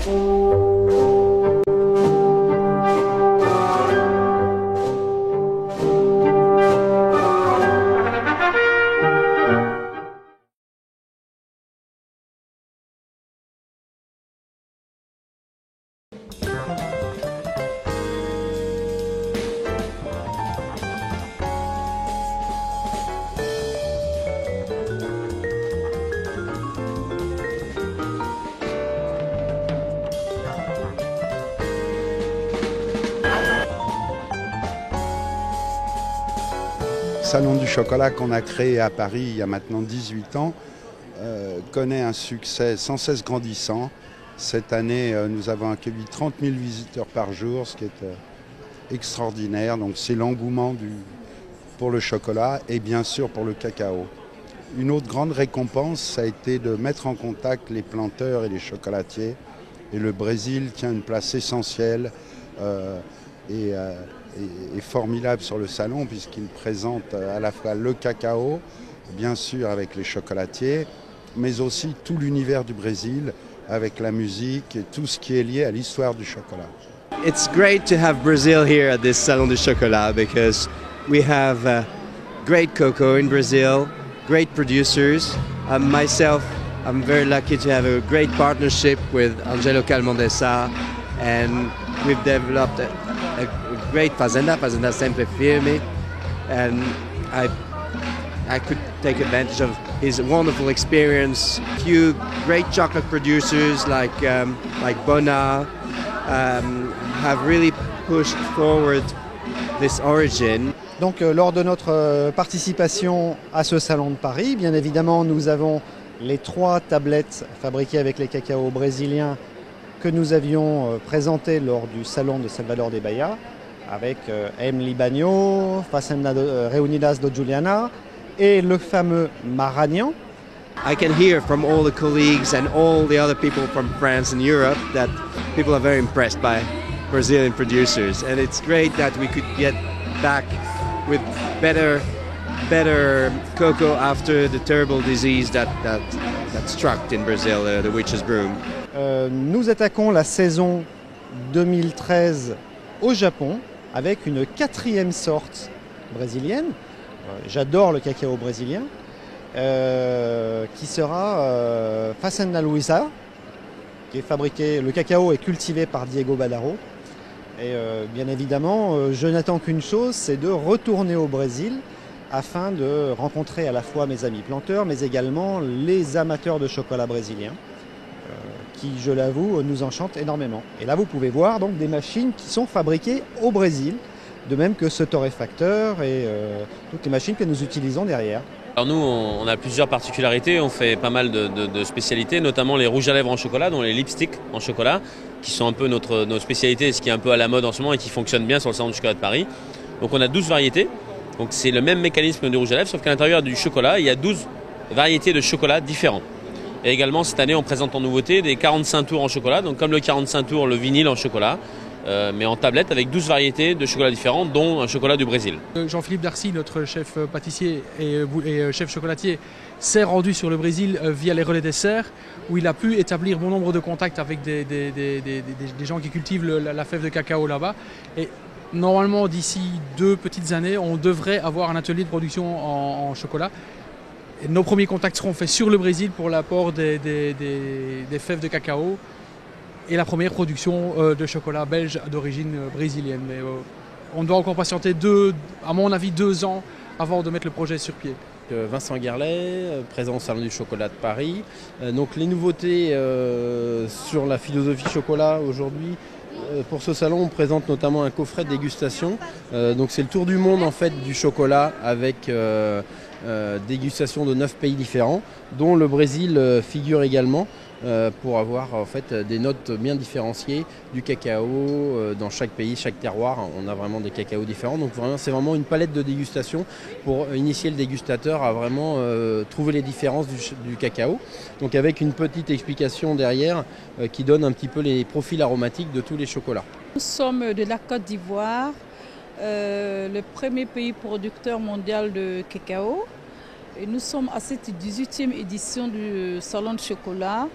Le Salon du chocolat qu'on a créé à Paris il y a maintenant 18 ans connaît un succès sans cesse grandissant. Cette année, nous avons accueilli 30 000 visiteurs par jour, ce qui est extraordinaire. Donc c'est l'engouement pour le chocolat et bien sûr pour le cacao. Une autre grande récompense, ça a été de mettre en contact les planteurs et les chocolatiers. Et le Brésil tient une place essentielle et formidable sur le salon puisqu'il présente à la fois le cacao, bien sûr avec les chocolatiers, mais aussi tout l'univers du Brésil avec la musique et tout ce qui est lié à l'histoire du chocolat. It's great to have Brazil here at this Salon du Chocolat because we have great cocoa in Brazil, great producers. Myself, I'm very lucky to have a great partnership with Angelo Calmondesa, and we've developed a great fazenda Sempre Firme, and I could take advantage of his wonderful experience. Few great chocolate producers like Bona have really pushed forward this origin. Donc lors de notre participation à ce salon de Paris, bien évidemment, nous avons les 3 tablettes fabriquées avec les cacaos brésiliens que nous avions présentées lors du salon de Salvador de Bahia, avec M. Libano, Fazenda Reunidas do Juliana et le fameux Maranhão. I can hear from all the colleagues and all the other people from France and Europe that people are very impressed by Brazilian producers, and it's great that we could get back with better cocoa after the terrible disease that struck in Brazil, the witch's broom. Nous attaquons la saison 2013 au Japon avec une 4e sorte brésilienne. J'adore le cacao brésilien, qui sera Fazenda Luiza, qui est fabriqué. Le cacao est cultivé par Diego Badaro. Et bien évidemment, je n'attends qu'une chose, c'est de retourner au Brésil afin de rencontrer à la fois mes amis planteurs, mais également les amateurs de chocolat brésilien, qui, je l'avoue, nous enchantent énormément. Et là, vous pouvez voir donc des machines qui sont fabriquées au Brésil, de même que ce torréfacteur et toutes les machines que nous utilisons derrière. Alors nous, on a plusieurs particularités, on fait pas mal de spécialités, notamment les rouges à lèvres en chocolat, dont les lipsticks en chocolat, qui sont un peu nos spécialités, ce qui est un peu à la mode en ce moment et qui fonctionne bien sur le salon du chocolat de Paris. Donc on a 12 variétés, donc c'est le même mécanisme du rouge à lèvres, sauf qu'à l'intérieur du chocolat, il y a 12 variétés de chocolat différents. Et également cette année, on présente en nouveauté des 45 tours en chocolat, donc comme le 45 tours, le vinyle en chocolat, mais en tablette avec 12 variétés de chocolat différents, dont un chocolat du Brésil. Jean-Philippe Darcy, notre chef pâtissier et chef chocolatier, s'est rendu sur le Brésil via les relais desserts, où il a pu établir bon nombre de contacts avec des gens qui cultivent la fève de cacao là-bas. Et normalement, d'ici 2 petites années, on devrait avoir un atelier de production en chocolat. Et nos premiers contacts seront faits sur le Brésil pour l'apport des fèves de cacao et la première production de chocolat belge d'origine brésilienne. Mais on doit encore patienter à mon avis 2 ans avant de mettre le projet sur pied. Vincent Guerlet, présent au Salon du Chocolat de Paris. Donc les nouveautés sur la philosophie chocolat aujourd'hui, pour ce salon, on présente notamment un coffret de dégustation. Donc c'est le tour du monde en fait du chocolat avec dégustation de 9 pays différents, dont le Brésil figure également, pour avoir en fait des notes bien différenciées du cacao dans chaque pays, chaque terroir. On a vraiment des cacaos différents, donc c'est vraiment une palette de dégustation pour initier le dégustateur à vraiment trouver les différences du cacao. Donc avec une petite explication derrière qui donne un petit peu les profils aromatiques de tous les chocolats. Nous sommes de la Côte d'Ivoire, le premier pays producteur mondial de cacao. Et nous sommes à cette 18e édition du Salon de chocolat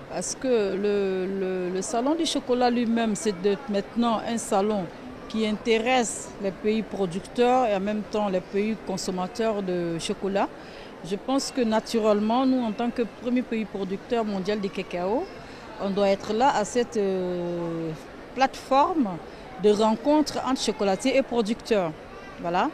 parce que le salon du chocolat lui-même, c'est maintenant un salon qui intéresse les pays producteurs et en même temps les pays consommateurs de chocolat. Je pense que naturellement, nous, en tant que premier pays producteur mondial de cacao, on doit être là à cette plateforme de rencontre entre chocolatiers et producteurs. Voilà.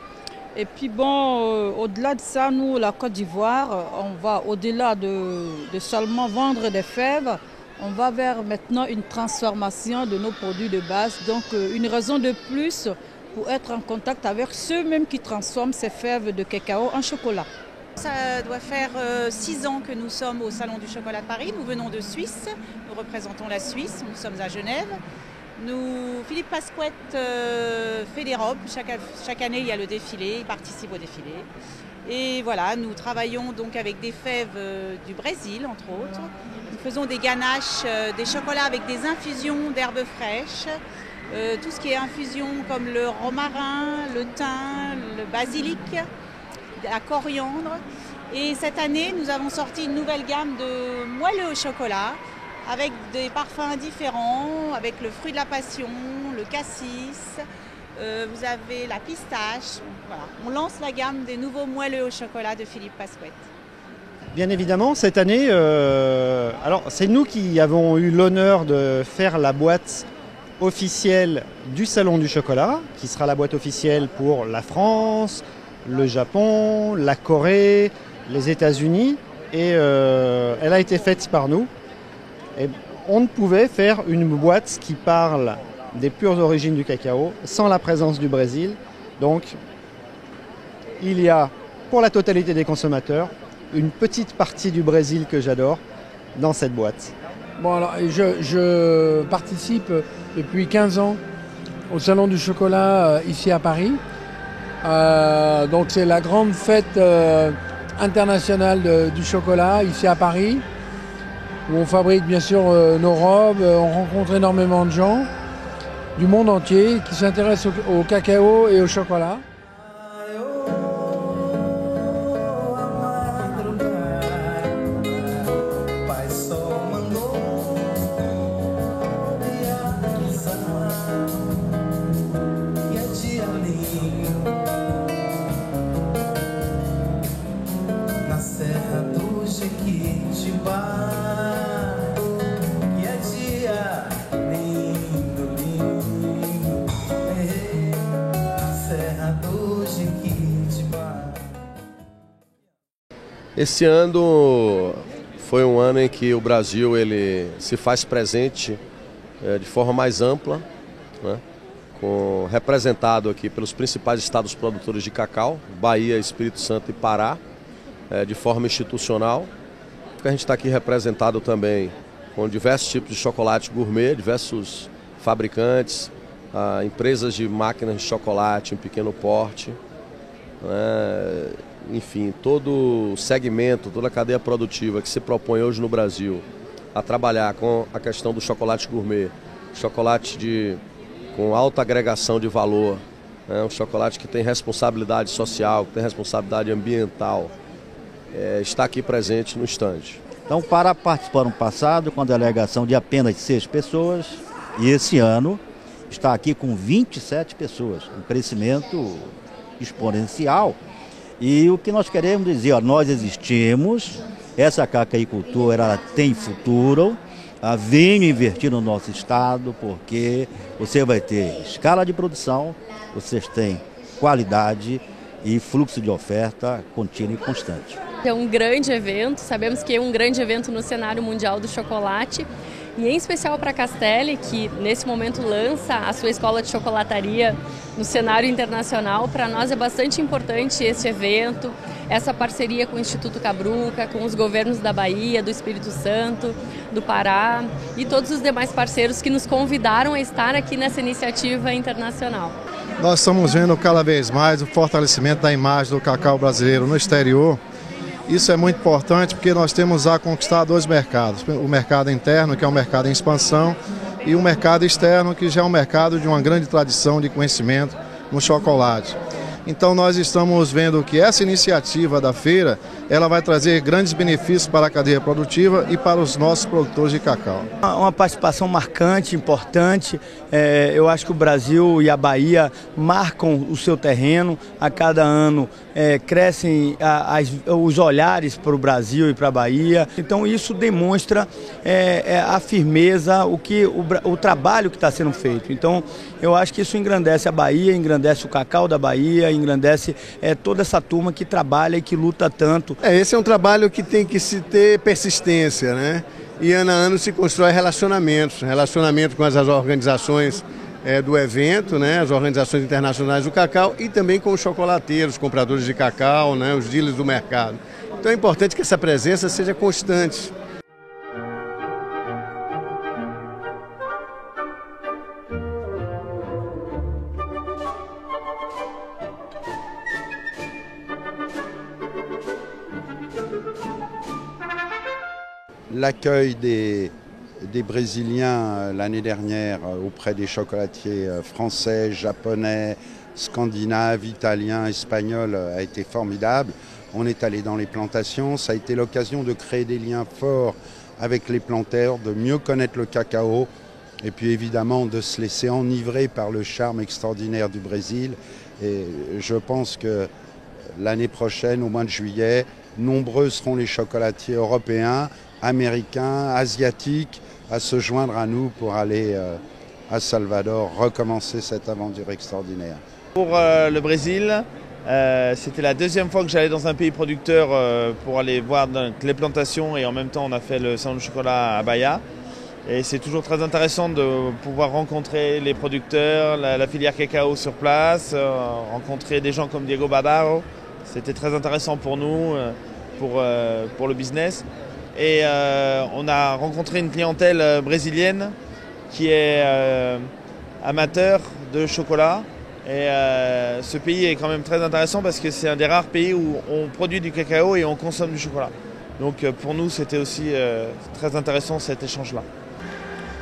Et puis bon, au-delà de ça, nous, la Côte d'Ivoire, on va au-delà de seulement vendre des fèves, on va vers maintenant une transformation de nos produits de base. Donc une raison de plus pour être en contact avec ceux-mêmes qui transforment ces fèves de cacao en chocolat. Ça doit faire 6 ans que nous sommes au Salon du Chocolat de Paris. Nous venons de Suisse, nous représentons la Suisse, nous sommes à Genève. Philippe Pasquette fait des robes, chaque année il y a le défilé, il participe au défilé. Et voilà, nous travaillons donc avec des fèves du Brésil entre autres. Nous faisons des ganaches, des chocolats avec des infusions d'herbes fraîches. Tout ce qui est infusion comme le romarin, le thym, le basilic, la coriandre. Et cette année, nous avons sorti une nouvelle gamme de moelleux au chocolat avec des parfums différents, avec le fruit de la passion, le cassis, vous avez la pistache. Voilà. On lance la gamme des nouveaux moelleux au chocolat de Philippe Pasquette. Bien évidemment, cette année, alors c'est nous qui avons eu l'honneur de faire la boîte officielle du Salon du Chocolat, qui sera la boîte officielle pour la France, le Japon, la Corée, les États-Unis, et elle a été faite par nous. Et on ne pouvait faire une boîte qui parle des pures origines du cacao sans la présence du Brésil. Donc, il y a, pour la totalité des consommateurs, une petite partie du Brésil que j'adore dans cette boîte. Bon, alors, je participe depuis 15 ans au Salon du Chocolat ici à Paris. Donc, c'est la grande fête internationale du chocolat ici à Paris, où on fabrique bien sûr nos robes, on rencontre énormément de gens du monde entier qui s'intéressent au cacao et au chocolat. Esse ano foi um ano em que o Brasil ele se faz presente de forma mais ampla, né, representado aqui pelos principais estados produtores de cacau, Bahia, Espírito Santo e Pará, de forma institucional. A gente está aqui representado também com diversos tipos de chocolate gourmet, diversos fabricantes, empresas de máquinas de chocolate em pequeno porte, né, enfim, todo o segmento, toda a cadeia produtiva que se propõe hoje no Brasil a trabalhar com a questão do chocolate gourmet, chocolate com alta agregação de valor, né, um chocolate que tem responsabilidade social, que tem responsabilidade ambiental, está aqui presente no estande. Então, para participar no passado com a delegação de apenas 6 pessoas, e esse ano está aqui com 27 pessoas, um crescimento exponencial. E o que nós queremos dizer, nós existimos, essa cacaicultura ela tem futuro, venha investir no nosso estado, porque você vai ter escala de produção, vocês têm qualidade e fluxo de oferta contínuo e constante. É um grande evento, sabemos que é um grande evento no cenário mundial do chocolate, e em especial para a Castelli, que nesse momento lança a sua escola de chocolataria no cenário internacional. Para nós é bastante importante esse evento, essa parceria com o Instituto Cabruca, com os governos da Bahia, do Espírito Santo, do Pará e todos os demais parceiros que nos convidaram a estar aqui nessa iniciativa internacional. Nós estamos vendo cada vez mais o fortalecimento da imagem do cacau brasileiro no exterior. Isso é muito importante porque nós temos a conquistar 2 mercados, o mercado interno, que é um mercado em expansão, e o mercado externo, que já é um mercado de uma grande tradição de conhecimento no chocolate. Então nós estamos vendo que essa iniciativa da feira ela vai trazer grandes benefícios para a cadeia produtiva e para os nossos produtores de cacau. Uma participação marcante, importante. Eu acho que o Brasil e a Bahia marcam o seu terreno. A cada ano crescem os olhares para o Brasil e para a Bahia. Então isso demonstra a firmeza, o trabalho que está sendo feito. Então eu acho que isso engrandece a Bahia, engrandece o cacau da Bahia, engrandece toda essa turma que trabalha e que luta tanto. Esse é um trabalho que tem que se ter persistência, né? E ano a ano se constrói relacionamento com as organizações do evento, né? As organizações internacionais do cacau e também com os chocolateiros, compradores de cacau, né? Os dealers do mercado. Então é importante que essa presença seja constante. L'accueil des Brésiliens l'année dernière auprès des chocolatiers français, japonais, scandinaves, italiens, espagnols a été formidable. On est allé dans les plantations, ça a été l'occasion de créer des liens forts avec les planteurs, de mieux connaître le cacao et puis évidemment de se laisser enivrer par le charme extraordinaire du Brésil. Et je pense que l'année prochaine, au mois de juillet, nombreux seront les chocolatiers européens, américains, asiatiques, à se joindre à nous pour aller à Salvador recommencer cette aventure extraordinaire. Pour le Brésil, c'était la deuxième fois que j'allais dans un pays producteur pour aller voir les plantations et en même temps on a fait le salon du chocolat à Bahia. Et c'est toujours très intéressant de pouvoir rencontrer les producteurs, la filière cacao sur place, rencontrer des gens comme Diego Badaro. C'était très intéressant pour nous, pour le business. Et on a rencontré une clientèle brésilienne qui est amateur de chocolat. Et ce pays est quand même très intéressant parce que c'est un des rares pays où on produit du cacao et on consomme du chocolat. Donc pour nous, c'était aussi très intéressant cet échange-là.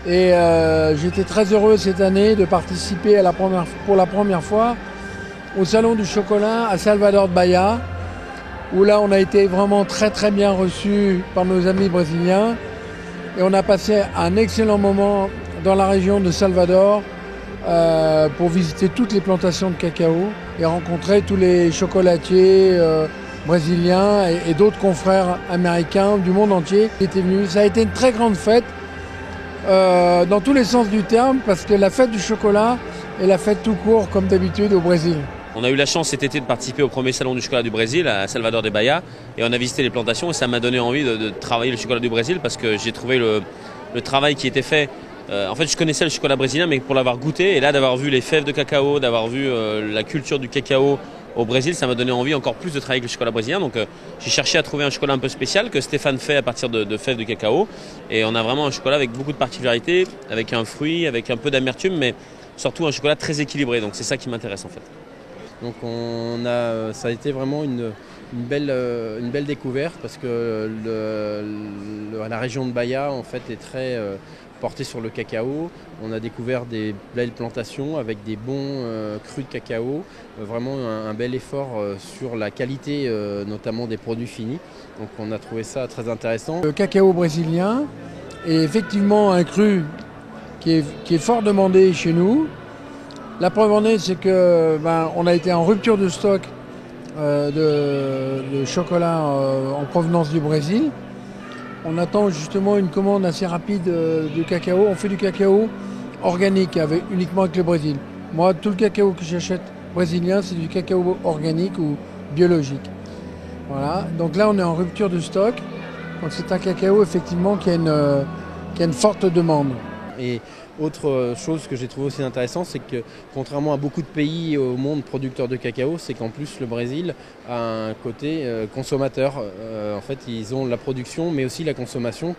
Et j'étais très heureux cette année de participer pour la première fois au Salon du Chocolat à Salvador de Bahia, où là on a été vraiment très très bien reçus par nos amis brésiliens et on a passé un excellent moment dans la région de Salvador pour visiter toutes les plantations de cacao et rencontrer tous les chocolatiers brésiliens et d'autres confrères américains du monde entier qui étaient venus. Ça a été une très grande fête dans tous les sens du terme parce que la fête du chocolat est la fête tout court comme d'habitude au Brésil. On a eu la chance cet été de participer au premier salon du chocolat du Brésil à Salvador de Bahia et on a visité les plantations et ça m'a donné envie de travailler le chocolat du Brésil parce que j'ai trouvé le travail qui était fait. En fait, je connaissais le chocolat brésilien mais pour l'avoir goûté et là d'avoir vu les fèves de cacao, d'avoir vu la culture du cacao au Brésil, ça m'a donné envie encore plus de travailler avec le chocolat brésilien. Donc j'ai cherché à trouver un chocolat un peu spécial que Stéphane fait à partir de fèves de cacao et on a vraiment un chocolat avec beaucoup de particularités, avec un fruit, avec un peu d'amertume mais surtout un chocolat très équilibré. Donc c'est ça qui m'intéresse en fait. Donc ça a été vraiment une belle découverte parce que la région de Bahia en fait est très portée sur le cacao. On a découvert des belles plantations avec des bons crus de cacao, vraiment un bel effort sur la qualité notamment des produits finis. Donc on a trouvé ça très intéressant. Le cacao brésilien est effectivement un cru qui est fort demandé chez nous. La preuve en est, c'est que on a été en rupture de stock de chocolat en provenance du Brésil. On attend justement une commande assez rapide de cacao. On fait du cacao organique uniquement avec le Brésil. Moi, tout le cacao que j'achète brésilien, c'est du cacao organique ou biologique. Voilà. Donc là, on est en rupture de stock. Donc c'est un cacao effectivement qui a une forte demande. Et autre chose que j'ai trouvé aussi intéressant, c'est que contrairement à beaucoup de pays au monde producteurs de cacao, c'est qu'en plus le Brésil a un côté consommateur. En fait, ils ont la production mais aussi la consommation.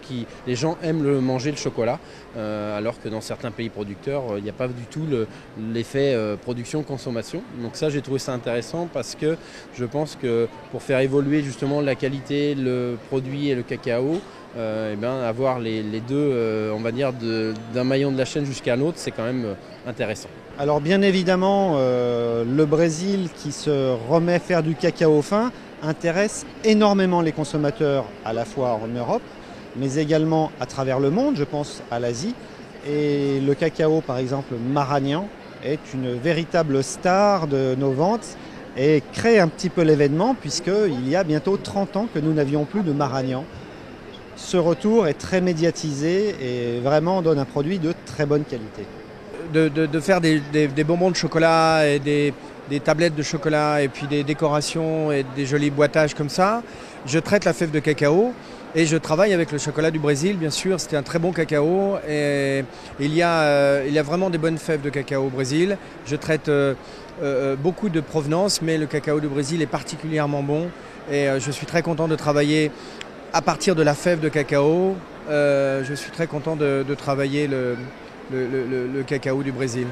Les gens aiment manger le chocolat, alors que dans certains pays producteurs, il n'y a pas du tout l'effet production-consommation. Donc ça, j'ai trouvé ça intéressant parce que je pense que pour faire évoluer justement la qualité, le produit et le cacao, avoir les deux, on va dire, d'un maillon de la chaîne jusqu'à un autre, c'est quand même intéressant. Alors bien évidemment, le Brésil qui se remet faire du cacao fin intéresse énormément les consommateurs à la fois en Europe, mais également à travers le monde, je pense à l'Asie. Et le cacao, par exemple, Maragnan, est une véritable star de nos ventes et crée un petit peu l'événement puisqu'il y a bientôt 30 ans que nous n'avions plus de Maragnan. Ce retour est très médiatisé et vraiment donne un produit de très bonne qualité. De faire des bonbons de chocolat et des tablettes de chocolat et puis des décorations et des jolis boîtages comme ça. Je traite la fève de cacao et je travaille avec le chocolat du Brésil, bien sûr. C'était un très bon cacao et il y a vraiment des bonnes fèves de cacao au Brésil. Je traite beaucoup de provenance, mais le cacao du Brésil est particulièrement bon et je suis très content de travailler à partir de la fève de cacao. Je suis très content de travailler le cacao du Brésil.